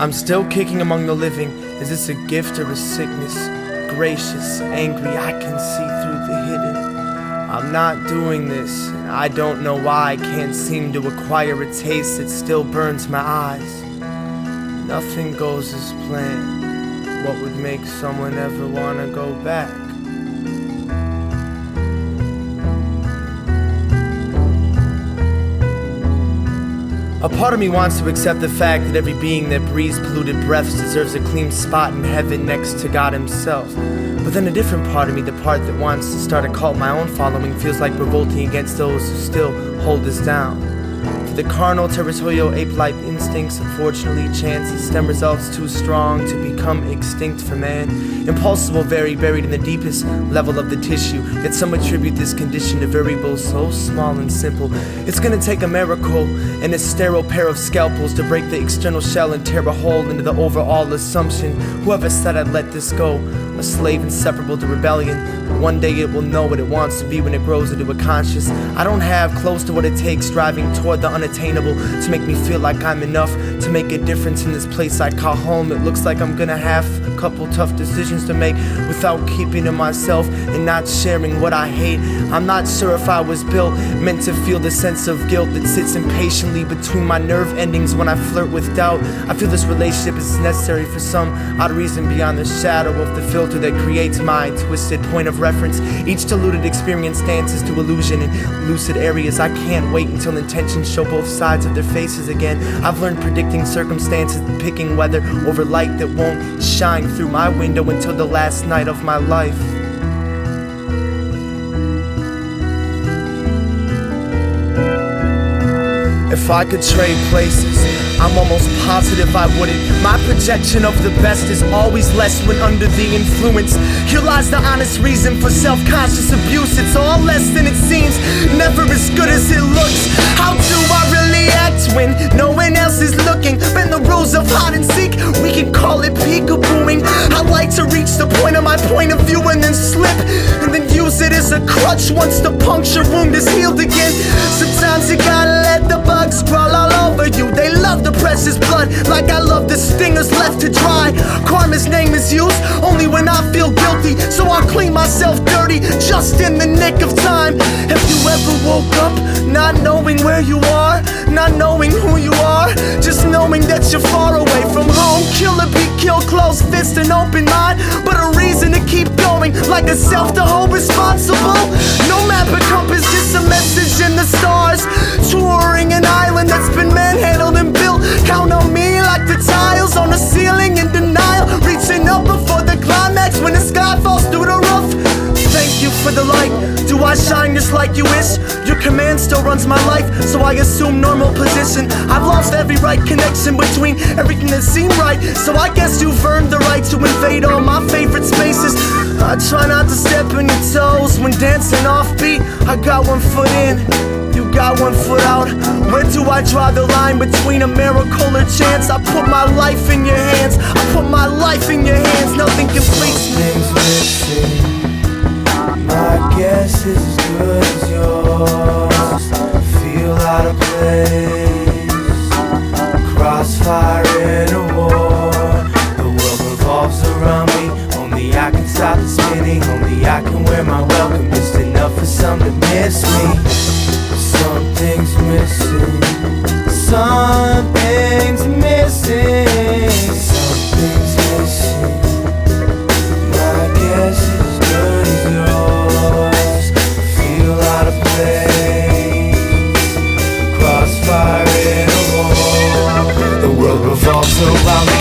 I'm still kicking among the living. Is this a gift or a sickness? Gracious, angry, I can see through the hidden. I'm not doing this, and I don't know why. I can't seem to acquire a taste that still burns my eyes. Nothing goes as planned. What would make someone ever want to go back? A part of me wants to accept the fact that every being that breathes polluted breaths deserves a clean spot in heaven next to God himself. But then a different part of me, the part that wants to start a cult my own following, feels like revolting against those who still hold us down. For the carnal, territorial, ape-like instincts, unfortunately, chance and stem results too strong to become extinct for man. Impulses will vary, buried in the deepest level of the tissue, yet some attribute this condition to variables so small and simple. It's gonna take a miracle and a sterile pair of scalpels to break the external shell and tear a hole into the overall assumption. Whoever said I'd let this go, a slave inseparable to rebellion. But one day it will know what it wants to be when it grows into a conscious. I don't have close to what it takes, striving toward the unattainable, to make me feel like I'm enough to make a difference in this place I call home. It looks like I'm gonna have a couple tough decisions to make without keeping to myself and not sharing what I hate. I'm not sure if I was built, meant to feel the sense of guilt that sits impatiently between my nerve endings when I flirt with doubt. I feel this relationship is necessary for some odd reason beyond the shadow of the filter that creates my twisted point of reference. Each diluted experience dances to illusion in lucid areas. I can't wait until intentions show both sides of their faces again. I've learned predicting circumstances and picking weather over light that won't shine through my window until the last night of my life. If I could trade places, I'm almost positive I wouldn't. My projection of the best is always less when under the influence. Here lies the honest reason for self-conscious abuse. It's all less than it seems, never as good as it looks. How do I really act when no one else is looking? Bend the rules of hide and seek, we can call it peekabooing. I like to reach the point of my point of view and then slip, and then use it as a crutch once the puncture wound is healed again. Sometimes you gotta let the bugs crawl all over you. They love the precious blood like I love the stingers left to dry. Karma's name is used only when I feel guilty, so I clean myself dirty just in the nick of time. Have you ever woke up not knowing where you are, not knowing who you are, just knowing that you're far away from home? Kill or be killed, closed fist and open mind, but a reason to keep going, like a self to hold responsible. No map or compass, just a message in the stars. Touring an island that's been manhandled and built. Count on me like the tiles on the ceiling in denial, reaching up before the climax when the sky falls through the roof. Thank you for the light. Do I shine just like you wish? Your command still runs my life, so I assume normal position. I've lost every right connection between everything that seemed right, so I guess you've earned the right to invade all my favorite spaces. I try not to step on your toes when dancing offbeat. I got one foot in, you got one foot out. Where do I draw the line between a miracle or chance? I put my life in your hands, I put my life in your hands. Nothing completes me. My guess is as good as yours. Feel out of place, crossfire in a war. The world revolves around me, only I can stop the spinning. Only I can wear my welcome, just enough for some to miss me. Something's missing, something's missing, something's missing. My guess is as good as yours. Feel out of place, crossfire in a war. The world revolves around me,